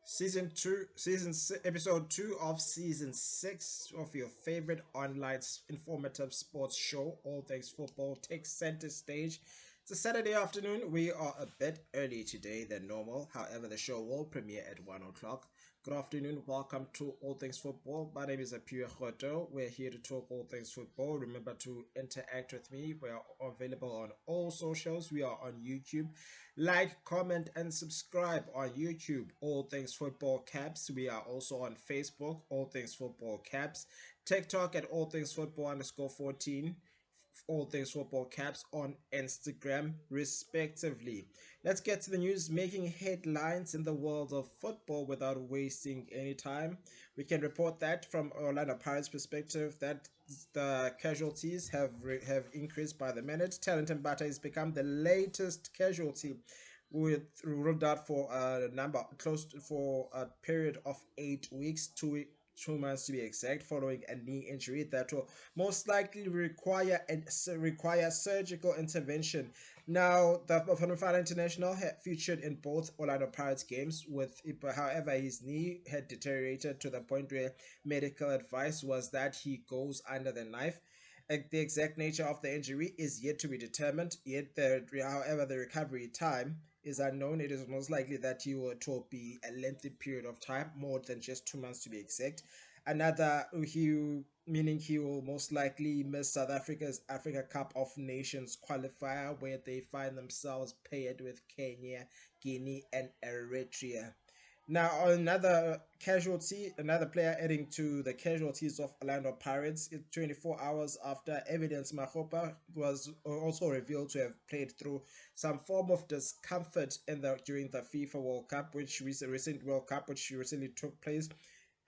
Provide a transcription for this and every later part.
Episode 2 of season 6 of your favorite online informative sports show, All Things Football, takes center stage. It's a Saturday afternoon. We are a bit early today than normal. However, the show will premiere at 1 o'clock. Good afternoon. Welcome to All Things Football. My name is Apia Khoto. We're here to talk all things football. Remember to interact with me. We are available on all socials. We are on YouTube. Like, comment, and subscribe on YouTube, All Things Football Caps. We are also on Facebook, All Things Football Caps. TikTok at All Things Football underscore 14. All Things Football Caps on Instagram, respectively. Let's get to the news making headlines in the world of football without wasting any time. We can report that from Orlando Pirates' perspective that the casualties have increased by the minute. Talent and Bata has become the latest casualty with ruled out for a number close to, for a period of 8 weeks, 2 months to be exact, following a knee injury that will most likely require surgical intervention. Now, the Bafana International had featured in both Orlando Pirates games. However, his knee had deteriorated to the point where medical advice was that he goes under the knife. The exact nature of the injury is yet to be determined. However, the recovery time is unknown. It is most likely that it will be a lengthy period of time, more than just 2 months to be exact. Meaning he will most likely miss South Africa's Africa Cup of Nations qualifier, where they find themselves paired with Kenya, Guinea, and Eritrea. Now, another player adding to the casualties of Orlando Pirates, 24 hours after Evidence Mahopa was also revealed to have played through some form of discomfort during the FIFA World Cup, recent World Cup, which recently took place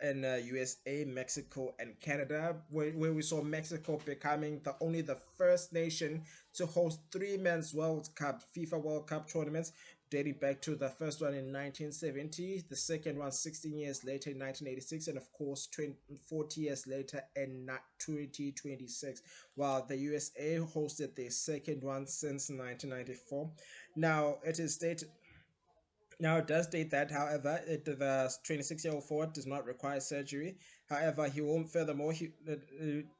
in USA, Mexico, and Canada, where we saw Mexico becoming the first nation to host three men's World Cup, FIFA World Cup tournaments, dating back to the first one in 1970, the second one 16 years later in 1986, and of course 40 years later in 2026, while the USA hosted their second one since 1994. Now, it is stated now, it does state that, however, the 26-year-old forward does not require surgery. However, he won't. Furthermore,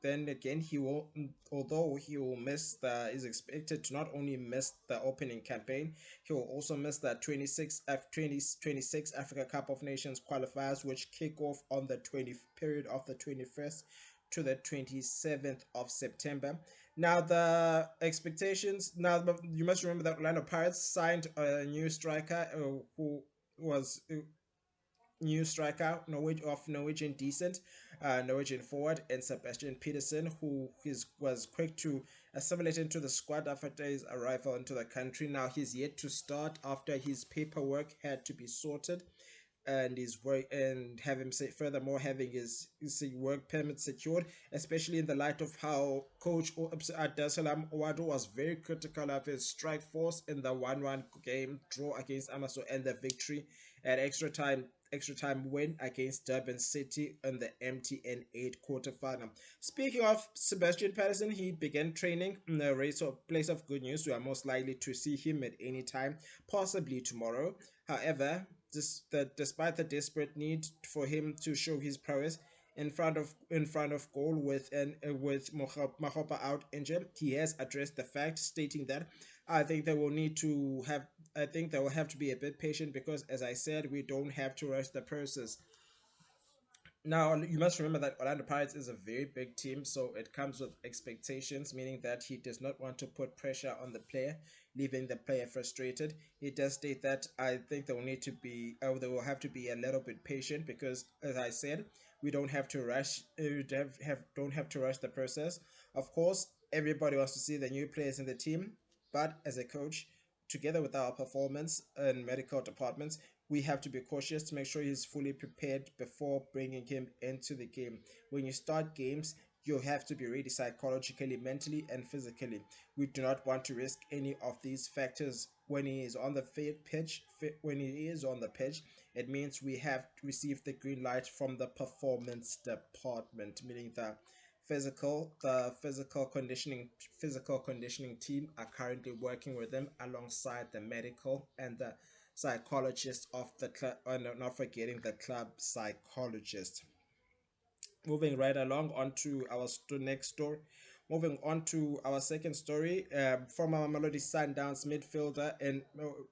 then again, he will. Although he will miss is expected to not only miss the opening campaign, he will also miss the 2026 Africa Cup of Nations qualifiers, which kick off on the 21st to the 27th of September. Now the expectations. Now you must remember that Orlando Pirates signed a new striker who was new striker Norwegian descent, Norwegian forward, and Sebastian Peterson, was quick to assimilate into the squad after his arrival into the country. Now he's yet to start after his paperwork had to be sorted and his work and have him say furthermore having his work permit secured, especially in the light of how coach Abdasalam Owado was very critical of his strike force in the 1-1 game draw against Amaso and the victory at extra time win against Durban City in the MTN 8 quarterfinal. Speaking of Sebastian Patterson, he began training in the place of good news. We are most likely to see him at any time, possibly tomorrow. However, despite the desperate need for him to show his prowess in front of goal with Mahopa out injured, he has addressed the fact, stating that I think they will need to have I think they will have to be a bit patient because, as I said, we don't have to rush the process. Now, you must remember that Orlando Pirates is a very big team, so it comes with expectations, meaning that he does not want to put pressure on the player, leaving the player frustrated. He does state that I think they will have to be a little bit patient because, as I said, we don't have to rush, don't have to rush the process. Of course, everybody wants to see the new players in the team, but as a coach, together with our performance and medical departments, we have to be cautious to make sure he's fully prepared before bringing him into the game. When you start games, you have to be ready psychologically, mentally, and physically. We do not want to risk any of these factors when he is on the pitch. When he is on the pitch, it means we have received the green light from the performance department, meaning the physical conditioning team are currently working with him alongside the medical and the psychologist of the club, not forgetting the club psychologist. Moving right along onto our next story. Moving on to our second story, former Mamelodi Sundowns midfielder and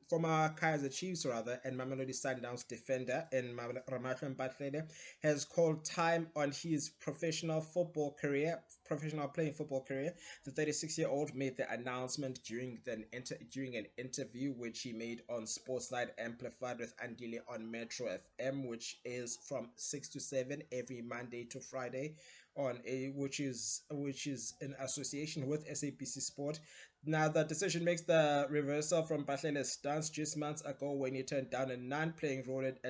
former Kaiser Chiefs rather, and Mamelodi Sundowns defender and Ramahlwe Mpahlele has called time on his professional playing football career. The 36-year-old made the announcement during an interview which he made on Sportsnight Amplified with Andile on Metro FM, which is from 6 to 7 every Monday to Friday on a which is in association with SABC Sport. Now the decision makes the reversal from Bahlele's stance just months ago when he turned down a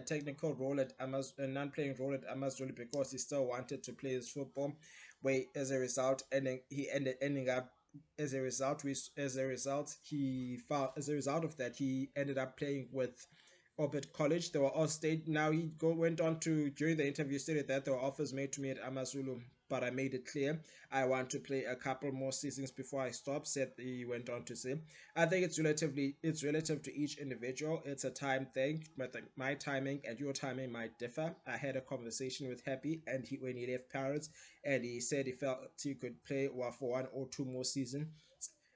technical role at a non-playing role at Amazulu because he still wanted to play his football. Where as a result, ending he ended ending up as a result of that he ended up playing with Orbit College. They were all state. Now went on to during the interview stated that there were offers made to me at Amazulu, but I made it clear I want to play a couple more seasons before I stop. Said he went on to say, I think it's relative to each individual. It's a time thing, but my timing and your timing might differ. I had a conversation with Happy, and when he left Paris, and he said he felt he could play for 1 or 2 more seasons.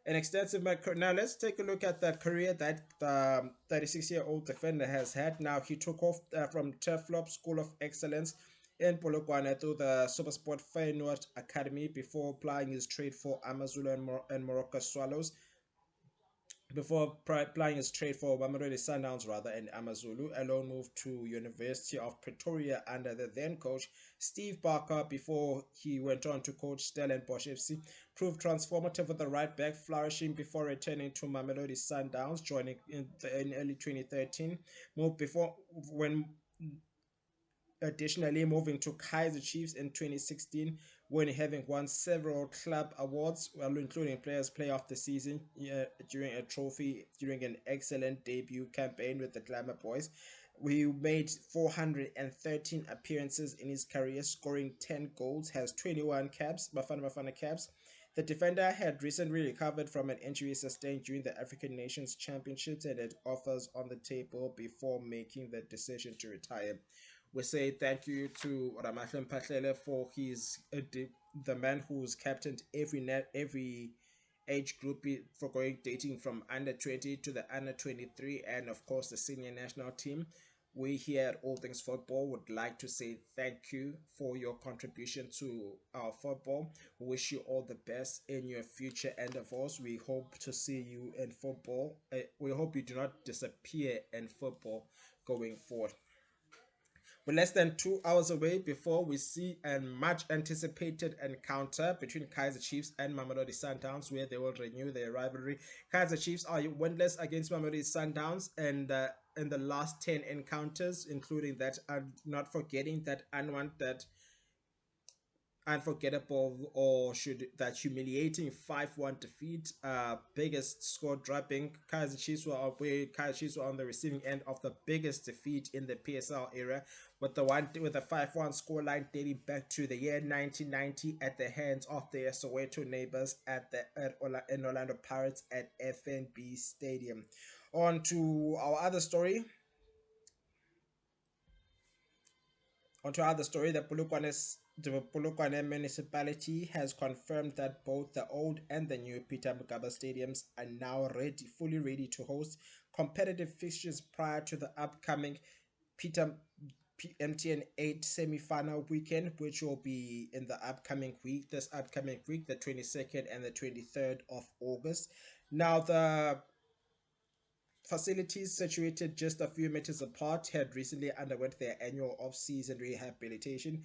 An extensive now let's take a look at the career that the 36-year-old defender has had. Now he took off from Turflop School of Excellence in Polokwane through the Supersport Feyenoord Academy before applying his trade for Amazulu and Morocco Swallows before applying his trade for Mamelodi Sundowns rather and Amazulu. Alone moved to University of Pretoria under the then coach Steve Barker before he went on to coach Stellenbosch FC. Proved transformative with the right back, flourishing before returning to Mamelodi Sundowns, joining in early 2013. Moved before when Additionally, moving to Kaiser Chiefs in 2016, when having won several club awards, well, including Players Player of the Season during an excellent debut campaign with the Glamour Boys. We made 413 appearances in his career, scoring 10 goals, has 21 caps, Bafana caps. The defender had recently recovered from an injury sustained during the African Nations Championships and had offers on the table before making the decision to retire. We say thank you to Ramahlwe Mpahlele for the man who's captained every age group for going dating from under 20 to the under 23 and of course the senior national team. We here at All Things Football would like to say thank you for your contribution to our football. We wish you all the best in your future endeavors. We hope to see you in football. We hope you do not disappear in football going forward. We're less than 2 hours away before we see a much anticipated encounter between Kaiser Chiefs and Mamelodi Sundowns, where they will renew their rivalry. Kaiser Chiefs are winless against Mamelodi Sundowns, and in the last 10 encounters, including that, not forgetting that unforgettable or should that humiliating 5-1 defeat, biggest score dropping. Kaiser Chiefs were on the receiving end of the biggest defeat in the PSL era, with the 5-1 scoreline dating back to the year 1990 at the hands of their Soweto neighbors in Orlando Pirates at FNB Stadium. On to our other story. Onto other story, the Polokwane municipality has confirmed that both the old and the new Peter Mugaba stadiums are now fully ready to host competitive fixtures prior to the upcoming Peter MTN 8 semi-final weekend, which will be in the this upcoming week, the 22nd and the 23rd of August. Now, the facilities situated just a few meters apart had recently underwent their annual off-season rehabilitation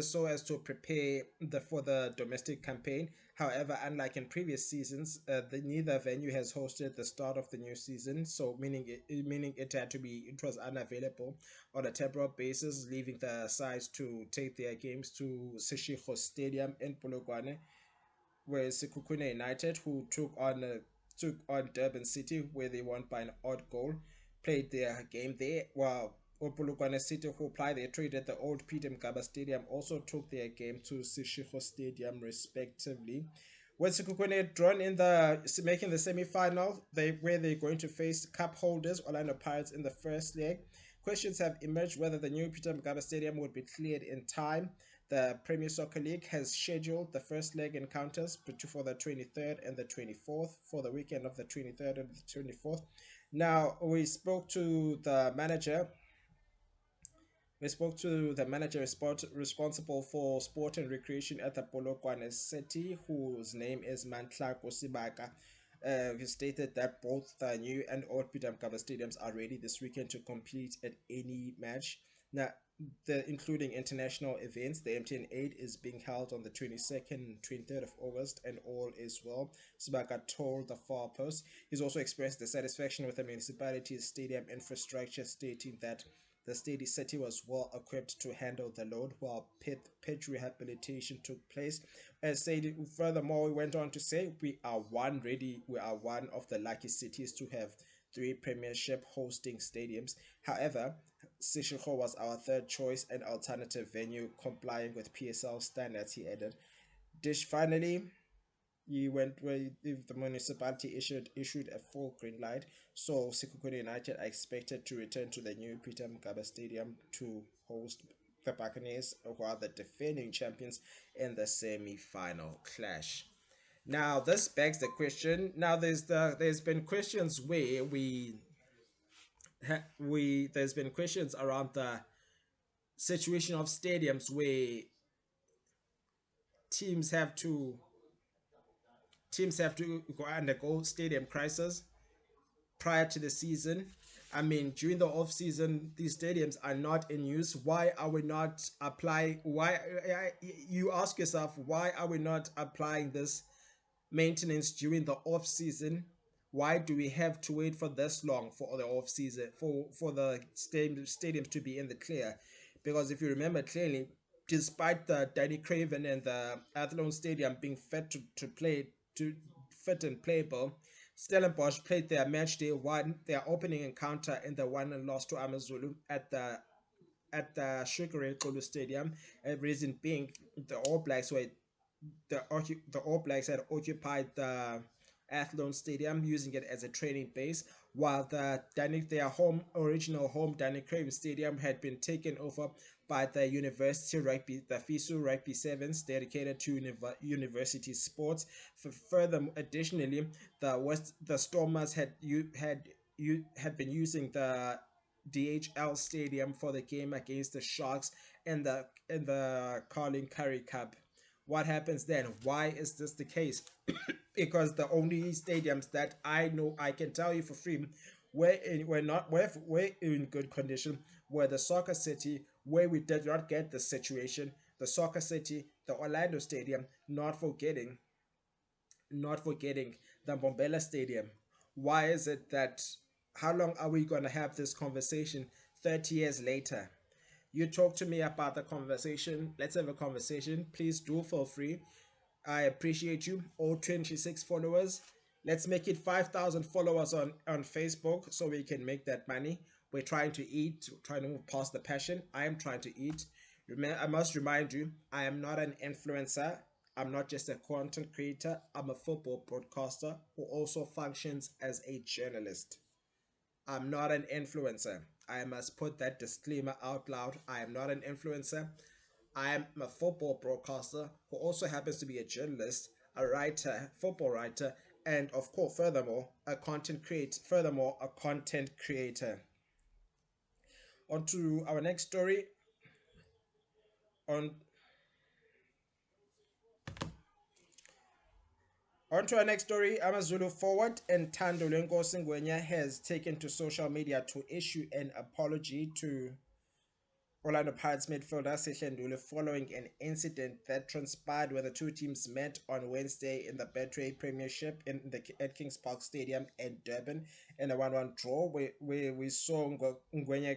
so as to prepare for the domestic campaign. However, unlike in previous seasons, neither venue has hosted the start of the new season, so meaning it was unavailable on a temporary basis, leaving the sides to take their games to Seshego Stadium in Polokwane, where Sekhukhune United, who took on Durban City, where they won by an odd goal, played their game there. Well, Opolokwane City, who ply their trade at the old Peter Mgaba Stadium, also took their game to Sishiko Stadium, respectively. With Sekhukhune drawn in making the semi-final, where they're going to face cup holders Orlando Pirates in the first leg. Questions have emerged whether the new Peter Mgaba Stadium would be cleared in time. The Premier Soccer League has scheduled the first leg encounters for the 23rd and the 24th, for the weekend of the 23rd and the 24th. Now, we spoke to the manager responsible for sport and recreation at the Polokwane City, whose name is Mantlako Sibaka. He stated that both the new and old Peter Mkaba stadiums are ready this weekend to compete at any match. Now, including international events, the MTN 8 is being held on the 22nd and 23rd of August, and all is well. Sibaka told the Far Post. He's also expressed dissatisfaction with the municipality's stadium infrastructure, stating that the city was well equipped to handle the load while pitch rehabilitation took place. And said furthermore, we went on to say we are one of the lucky cities to have three premiership hosting stadiums. However, Sishiko was our third choice and alternative venue complying with PSL standards, he added. Dish finally he went where the municipality issued a full green light, so Sekhukhune United are expected to return to the new Peter Mgaba Stadium to host the Buccaneers, who are the defending champions, in the semi-final clash. Now, this begs the question. Now, there's been questions where there's been questions around the situation of stadiums where teams have to teams have to go undergo stadium crisis prior to the season. I mean, during the off season, these stadiums are not in use. Why are we not applying? You ask yourself, why are we not applying this maintenance during the off season? Why do we have to wait for this long for the off season for the stadiums to be in the clear? Because if you remember clearly, despite the Danny Craven and the Athlone Stadium being fit and playable, Stellenbosch played their match day one, their opening encounter in the one and loss to Amazulu at the Sugar Xolo Stadium. And reason being, the All Blacks were the All Blacks had occupied the Athlone Stadium, using it as a training base, while their original home Danny Craven Stadium had been taken over by the University Rugby, the FISU Rugby Sevens, dedicated to university sports. Additionally, the Stormers had been using the DHL Stadium for the game against the Sharks in the Carling Curry Cup. What happens then? Why is this the case? Because the only stadiums that I know, I can tell you for free, were in good condition were the Soccer City, where we did not get the situation, the Soccer City, the Orlando Stadium, not forgetting the Bombela Stadium. Why is it that, how long are we going to have this conversation 30 years later? You talk to me about the conversation. Let's have a conversation. Please do feel free. I appreciate you. All 26 followers. Let's make it 5,000 followers on Facebook so we can make that money. We're trying to eat, trying to move past the passion. I am trying to eat. I must remind you, I am not an influencer. I'm not just a content creator. I'm a football broadcaster who also functions as a journalist. I'm not an influencer. I must put that disclaimer out loud. I am not an influencer. I am a football broadcaster who also happens to be a journalist, a writer, football writer, and of course, furthermore, a content creator. On to our next story. On On to our next story. Amazulu forward and Thando Lenkosi Ngwenya has taken to social media to issue an apology to Orlando Pirates midfielder Sihlendulo following an incident that transpired when the two teams met on Wednesday in the Betway Premiership at Kings Park Stadium in Durban in a 1-1 draw, where we saw Ngwenya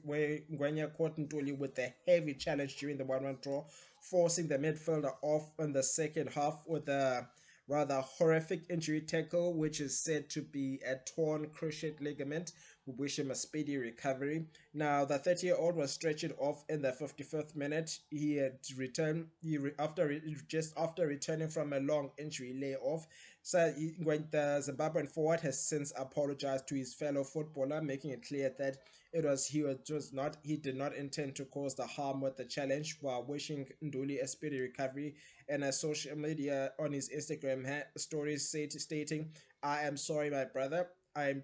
where Ngwenya caught Ntuli with a heavy challenge during the 1-1 draw, forcing the midfielder off in the second half with a rather horrific injury tackle, which is said to be a torn cruciate ligament, We wish him a speedy recovery. Now, the 30-year-old was stretchered off in the 55th minute. He had returned just after returning from a long injury layoff. So, when the Zimbabwean forward has since apologized to his fellow footballer, making it clear that he did not intend to cause the harm with the challenge, while wishing Nduli a speedy recovery. And a social media on his Instagram stories stating, "I am sorry, my brother. I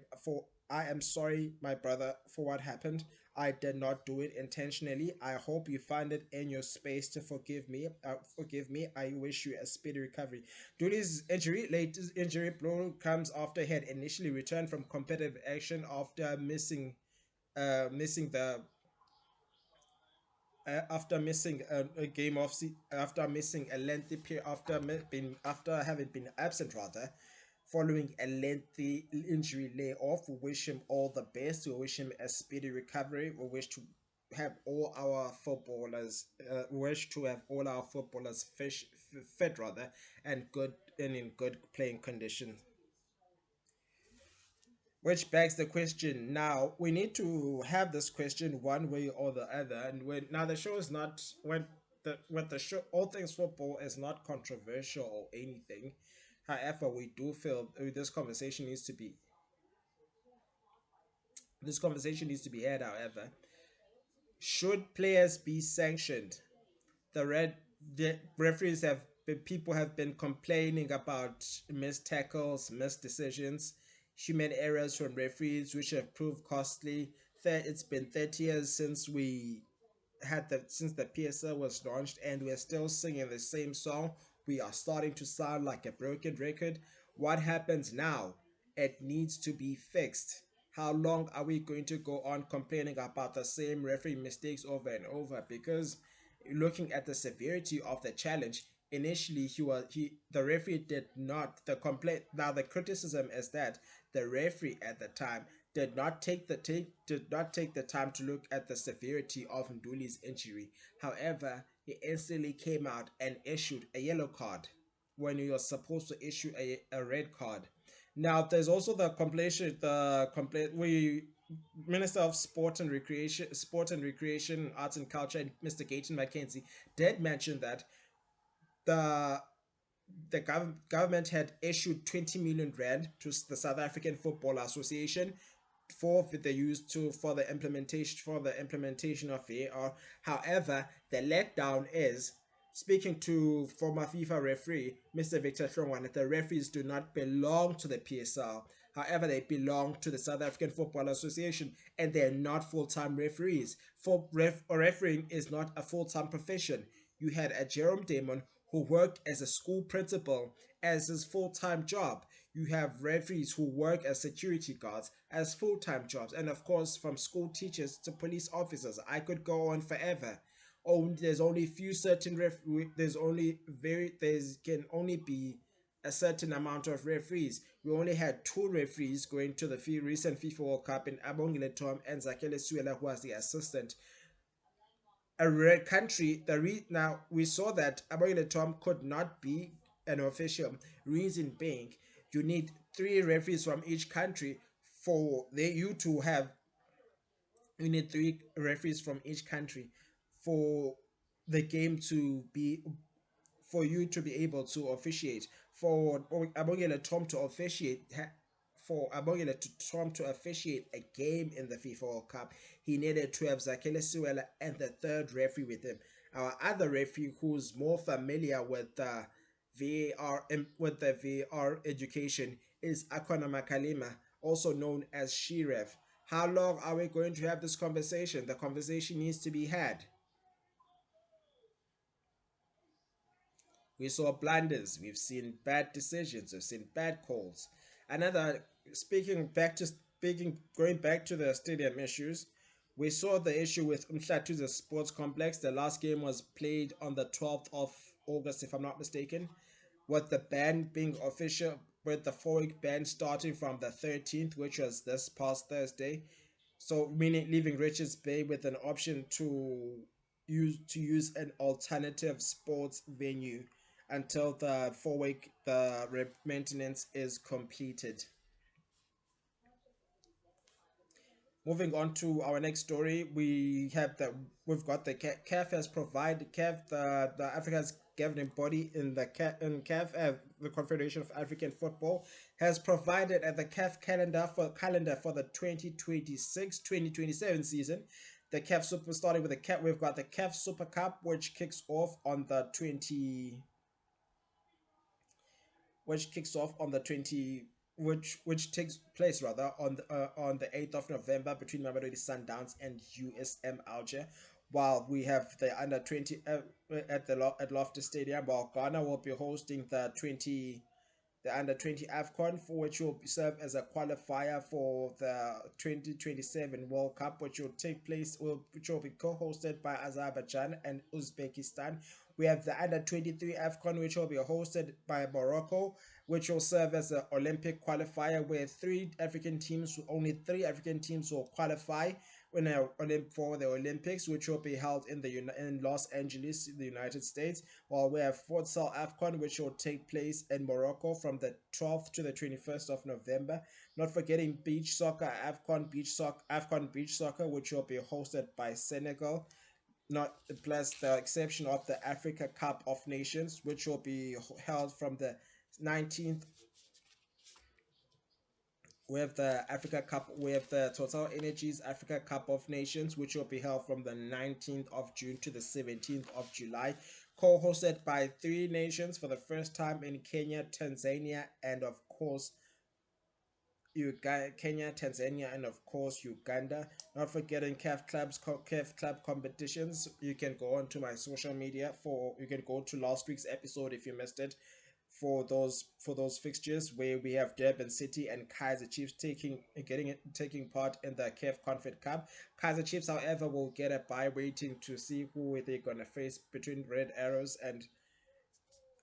am sorry, my brother, for what happened. I did not do it intentionally. I hope you find it in your space to forgive me. Forgive me. I wish you a speedy recovery." Dooley's latest injury blow comes after he had initially returned from competitive action after missing the after missing a game of after missing a lengthy period after having been absent rather following a lengthy injury layoff. We wish him all the best. We wish him a speedy recovery. We wish to have all our footballers wish to have all our footballers fit rather and good and in good playing condition. Which begs the question now, we need to have this question one way or the other. And when now the show is not when the show all things football is not controversial or anything. However, we do feel this conversation needs to be had, however. Should players be sanctioned? The red the referees have people have been complaining about missed tackles, missed decisions, human errors from referees, which have proved costly. It's been 30 years since the PSL was launched, and we're still singing the same song. We are starting to sound like a broken record. What happens now? It needs to be fixed. How long are we going to go on complaining about the same referee mistakes over and over? Because looking at the severity of the challenge, initially the referee did not the complaint. Now the criticism is that the referee at the time did not take the time to look at the severity of Nduli's injury. However, he instantly came out and issued a yellow card when he was supposed to issue a red card. Now there's also the complaint we Minister of Recreation, Arts and Culture, Mr. Gayton McKenzie did mention that the government had issued 20 million rand to the South African Football Association for the implementation of VAR. However, the letdown is, speaking to former FIFA referee Mr. Victor Hlongwane, the referees do not belong to the PSL. However, they belong to the South African Football Association, and they're not full-time referees. Refereeing is not a full-time profession. You had a Jerome Damon who worked as a school principal as his full-time job. You have referees who work as security guards as full-time jobs, and of course, from school teachers to police officers. I could go on forever. There's only few certain there's can only be a certain amount of referees. We only had two referees going to the recent FIFA World Cup in Abongile Tom and Zakele Suela, who was the assistant. A red country now we saw that Abongile Tom could not be an official. Reason being, you need three referees from each country for they you to have you need three referees from each country for the game to be for you to be able to officiate, for Abongile Tom to officiate a game in the FIFA World Cup, he needed to have Zakele Siwela and the third referee with him. Our other referee, who's more familiar with the VAR education, is Akona Makalima, also known as Shiref. How long are we going to have this conversation? The conversation needs to be had. We saw blunders, we've seen bad decisions, we've seen bad calls. Another going back to the stadium issues, we saw the issue with Umhlatuza Sports Complex. The last game was played on the 12th of August, if I'm not mistaken, with the ban being official, with the 4 week ban starting from the 13th, which was this past Thursday. So meaning leaving Richards Bay with an option to use an alternative sports venue until the 4 week maintenance is completed. Moving on to our next story, we've got the CAF has provided CAF, the Africa's governing body in the CAF, the Confederation of African Football, has provided at the CAF calendar for the 2026-2027 season. The CAF Super starting with the CAF, we've got the CAF Super Cup, which takes place rather on the 8th of November between Mamelodi Sundowns and USM Alger. While we have the under 20 at Loftus Stadium, while Ghana will be hosting the under 20 AFCON, for which will serve as a qualifier for the 2027 World Cup, which will be co-hosted by Azerbaijan and Uzbekistan. We have the under 23 AFCON, which will be hosted by Morocco, which will serve as an Olympic qualifier, where only three African teams will qualify for the Olympics, which will be held in Los Angeles, in the United States. While we have Futsal AFCON, which will take place in Morocco from the 12th to the 21st of November. Not forgetting beach soccer AFCON beach soccer, which will be hosted by Senegal. Not plus the exception of the Africa Cup of Nations, which will be held from the 19th. We have the Africa Cup. We have the Total Energies Africa Cup of Nations, which will be held from the 19th of June to the 17th of July, co-hosted by three nations for the first time in Kenya, Tanzania, and of course Kenya, Tanzania, and of course Uganda. Not forgetting CAF club competitions. You can go on to my social media you can go to last week's episode if you missed it for those fixtures where we have Durban City and Kaiser Chiefs taking part in the CAF Confed Cup. Kaiser Chiefs, however, will get a bye, waiting to see who they're gonna face between Red Arrows and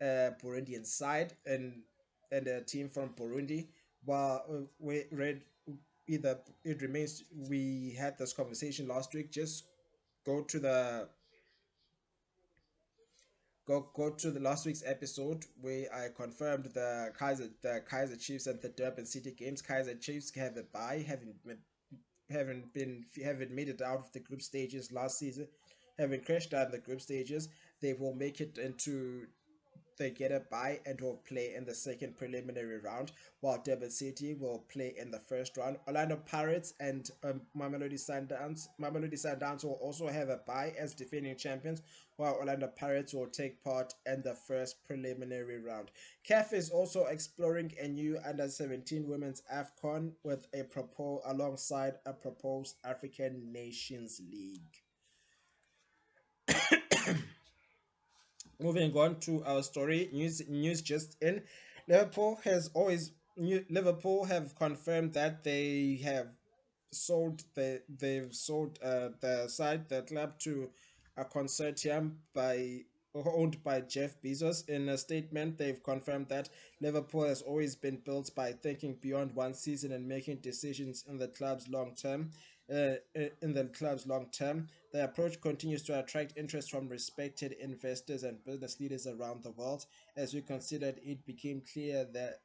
Burundian side and a team from Burundi. While we Red either it remains we had this conversation last week. Just go to the go to the last week's episode where I confirmed the Kaiser Chiefs and the Durban City games. Kaiser Chiefs have a bye, haven't made it out of the group stages last season, having crashed out in the group stages. They will make it into they get a bye and will play in the second preliminary round, while Durban City will play in the first round. Orlando Pirates and Mamelodi Sundowns will also have a bye as defending champions, while Orlando Pirates will take part in the first preliminary round. CAF is also exploring a new under 17 women's AFCON alongside a proposed African Nations League. Moving on to our story, news just in. Liverpool have confirmed that they've sold the club to a consortium owned by Jeff Bezos. In a statement, they've confirmed that Liverpool has always been built by thinking beyond one season and making decisions in the club's long term. The approach continues to attract interest from respected investors and business leaders around the world. As we considered, it became clear that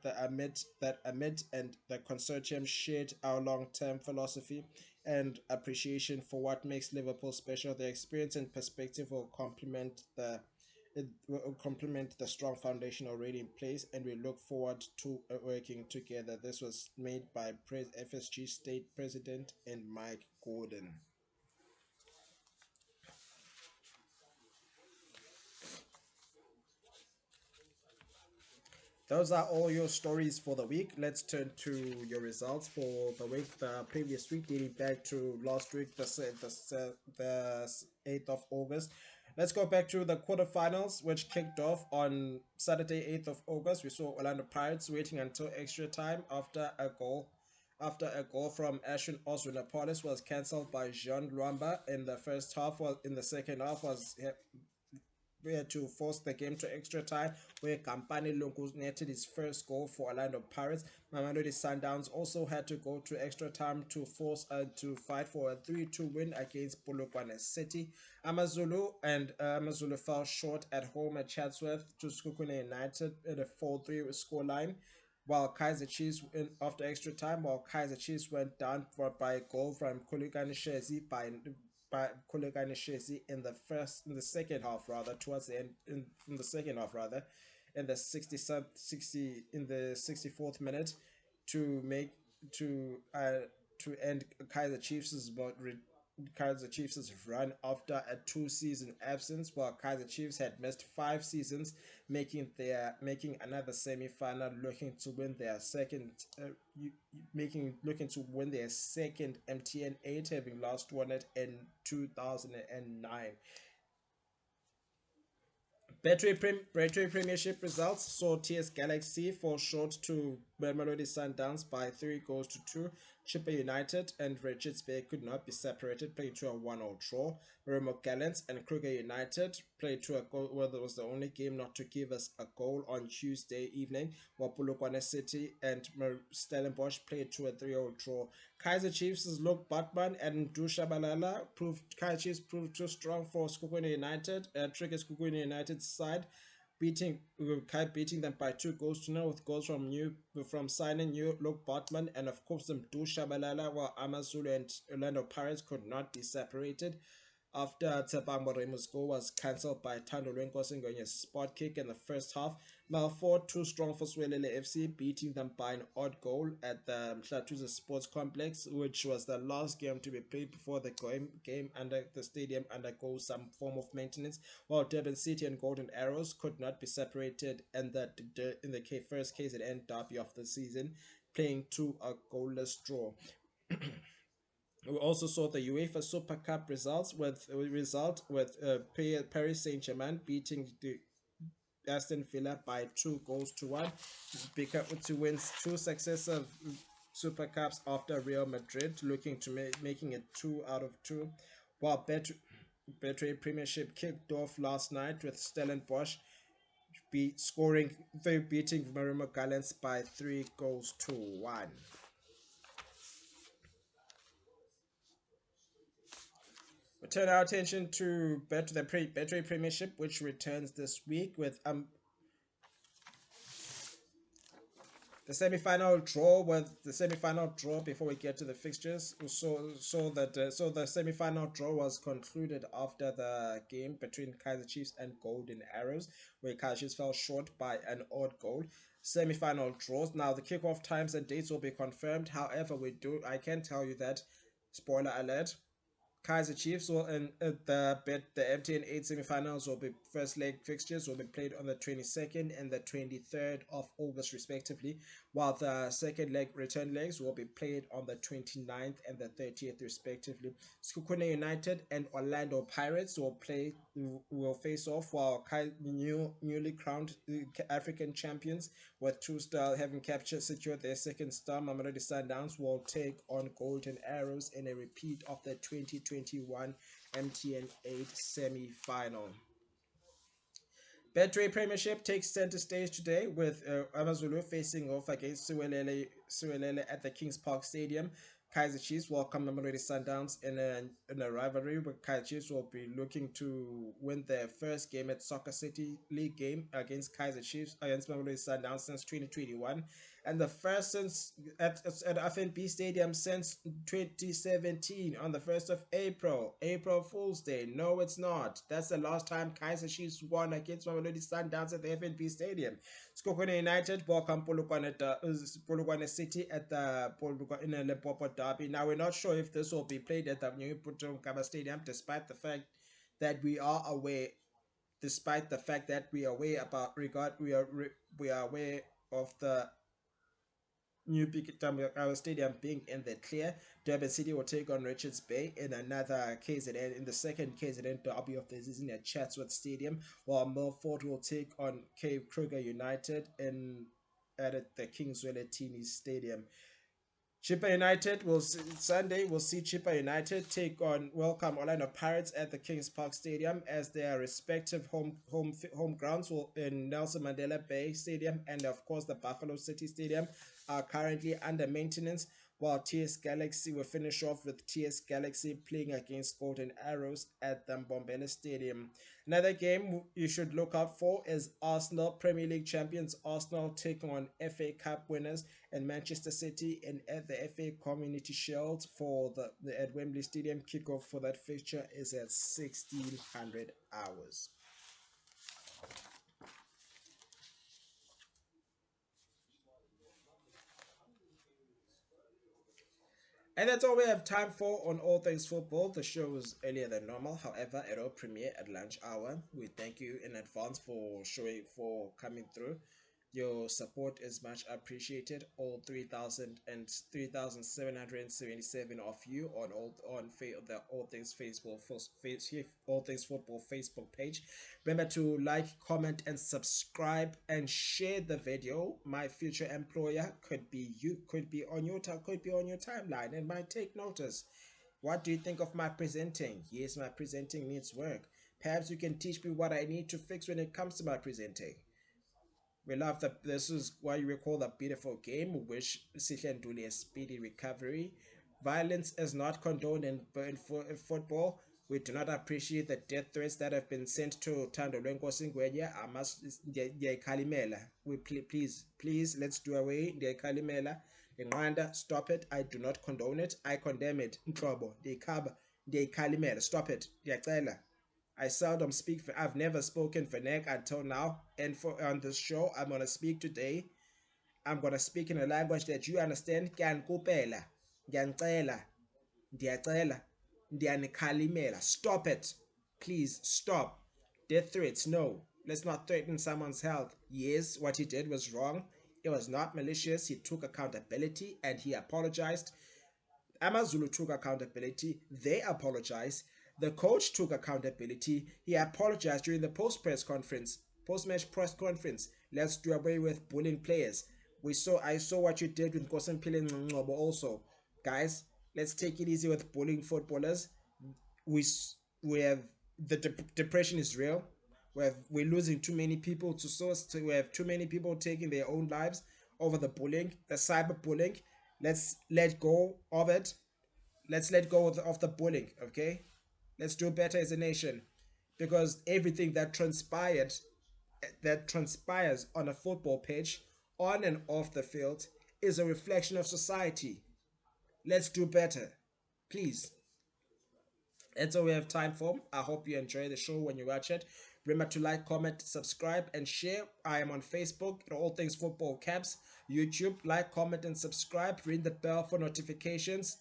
Amit and the consortium shared our long-term philosophy and appreciation for what makes Liverpool special. The experience and perspective will complement the strong foundation already in place, and we look forward to working together. This was made by FSG State President and Mike Gordon. Those are all your stories for the week. Let's turn to your results for the week, the previous week, dating back to last week, the 8th of August. Let's go back to the quarterfinals, which kicked off on Saturday, 8th of August. We saw Orlando Pirates waiting until extra time after a goal. After a goal from Ashwin Oswinapolis was cancelled by Jean Luamba in the first half, while in the second half we had to force the game to extra time, where Kampani Lungu netted his first goal for Orlando Pirates. Mamelodi Sundowns also had to go to extra time to fight for a 3-2 win against Polokwane City. Amazulu fell short at home at Chatsworth to Skukune United in a 4-3 scoreline, while Kaiser Chiefs after extra time, while Kaiser Chiefs went down by a goal from Kuligani Shezi by Kuligani Shezi in the second half rather towards the end in the second half rather in the 60 in the 64th minute to make to end Kaiser Chiefs' run after a 2-season absence, while Kaiser Chiefs had missed 5 seasons, making another semi-final, looking to win their second MTN 8, having last won it in 2009. Betway Premiership results saw TS Galaxy fall short to Mamelodi Sundowns by 3 goals to 2. Chipper United and Richards Bay could not be separated, playing to a 1-0 draw. Remo Gallants and Kruger United played to a goal, well, that was the only game not to give us a goal on Tuesday evening, while Polokwane City and Stellenbosch played to a 3-0 draw. Kaiser Chiefs' Luke Batman and Dusha proved Kaiser Chiefs proved too strong for Skukune United. Triggers Skukune United's side, beating them by 2 goals to 0 with goals from signing new Luke Batman and of course them Dusha while Amazulu and Orlando Pirates could not be separated after Tsepang Moremo's goal was cancelled by Tando Lwenkosi going a spot kick in the first half. Malford too strong for Swelele FC, beating them by an odd goal at the Mhlatuza Sports Complex, which was the last game to be played before the game under the stadium undergoes some form of maintenance, while Durban City and Golden Arrows could not be separated in the first KZN derby of the season, playing to a goalless draw. We also saw the UEFA Super Cup result with Paris Saint-Germain beating the Aston Villa by 2 goals to 1 to win 2 successive Super Cups after Real Madrid, looking to making it 2 out of 2. While Betway Premiership kicked off last night with Stellenbosch beating Marimo Gallants by 3 goals to 1. We turn our attention to Betway Premiership, which returns this week with the semi-final draw before we get to the fixtures. So the semi-final draw was concluded after the game between Kaiser Chiefs and Golden Arrows, where Kaiser Chiefs fell short by an odd goal. Semi-final draws. Now the kickoff times and dates will be confirmed. However, I can tell you that, spoiler alert, Kaiser Chiefs will and the MTN 8 semifinals will be first leg fixtures will be played on the 22nd and the 23rd of August respectively, while the second leg return legs will be played on the 29th and the 30th respectively. Skukune United and Orlando Pirates will face off, while newly crowned African champions with 2 star having secured their second star, Mamelodi Sundowns will take on Golden Arrows in a repeat of the 2021 MTN 8 semi-final. Betway Premiership takes center stage today with Amazulu facing off against Suelele at the Kings Park Stadium. Kaiser Chiefs welcome Mamelodi Sundowns in a rivalry where Kaiser Chiefs will be looking to win their first game at Soccer City League game against Mamelodi Sundowns since 2021, and the first since at FNB Stadium since 2017 on the 1st of April Fool's Day. No, it's not. That's the last time Kaiser Chiefs won against Mamelodi Sundowns at the FNB Stadium. Skokone United welcome Polokwane City at the in a Limpopo derby. Now we're not sure if this will be played at the new Putumkaba Stadium, despite the fact that we are aware we are aware of the New Big Stadium being in the clear. Durban City will take on Richards Bay in another KZN in the second KZN derby of the season at Chatsworth Stadium, while Milford will take on Cape Kruger United at the Kingswell Teenies Stadium. Chipper United Sunday will see Chipper United take on welcome Orlando Pirates at the Kings Park Stadium as their respective home grounds will in Nelson Mandela Bay Stadium and of course the Buffalo City Stadium. are currently under maintenance, while TS Galaxy will finish off with TS Galaxy playing against Golden Arrows at the Mbombela Stadium. Another game you should look out for is Arsenal, Premier League champions Arsenal taking on FA Cup winners and Manchester City in at the FA Community Shield for the at Wembley Stadium. Kickoff for that fixture is at 1600 hours. And that's all we have time for on All Things Football. The show is earlier than normal. However, it will premiere at lunch hour. We thank you in advance for coming through. Your support is much appreciated. All 3,000 and 3,777 of you on the All Things Facebook All Things Football Facebook page. Remember to like, comment, and subscribe, and share the video. My future employer could be you, could be on your timeline, and might take notice. What do you think of my presenting? Yes, my presenting needs work. Perhaps you can teach me what I need to fix when it comes to my presenting. We love that. This is why we recall the beautiful game. We wish Sihle Nduli a speedy recovery. Violence is not condoned in football. We do not appreciate the death threats that have been sent to Tando Lwenkosi Ngwenya. I must Kalimela. We please let's do away. Kalimela. Nqanda, stop it. I do not condone it. I condemn it. Nhlobo, Kalimela. Stop it. Ndiyacela. I seldom speak for, I've never spoken for Nick until now. And for on this show, I'm gonna speak today. I'm gonna speak in a language that you understand. Ngiyanikupela, ngiyanicela, ndiyacela, ndiyanikhalimela. Stop it. Please stop. Death threats, no. Let's not threaten someone's health. Yes, what he did was wrong. It was not malicious. He took accountability and he apologized. Amazulu took accountability. They apologized. The coach took accountability. He apologized during the post-match press conference. Let's do away with bullying players. I saw what you did with Nkosimpile Ngcobo also. Guys, let's take it easy with bullying footballers. We we have depression is real. We're losing too many people to source. We have too many people taking their own lives over the bullying, the cyberbullying. Let's let go of it. Let's let go of the bullying, okay? Let's do better as a nation, because everything that transpires on a football pitch, on and off the field, is a reflection of society. Let's do better, please. That's all we have time for. I hope you enjoy the show when you watch it. Remember to like, comment, subscribe, and share. I am on Facebook at All Things Football Caps. YouTube, like, comment, and subscribe. Ring the bell for notifications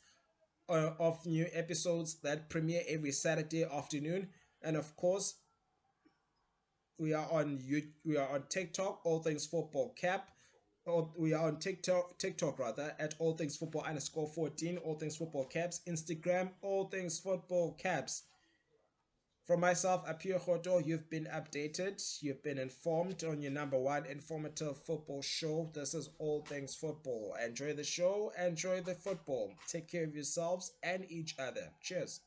of new episodes that premiere every Saturday afternoon. And of course, we are on TikTok, All Things Football Cap. We are on TikTok rather, at All Things Football _14, All Things Football Caps. Instagram, All Things Football Caps. From myself, Apio Khoto, you've been updated. You've been informed on your number one informative football show. This is All Things Football. Enjoy the show. Enjoy the football. Take care of yourselves and each other. Cheers.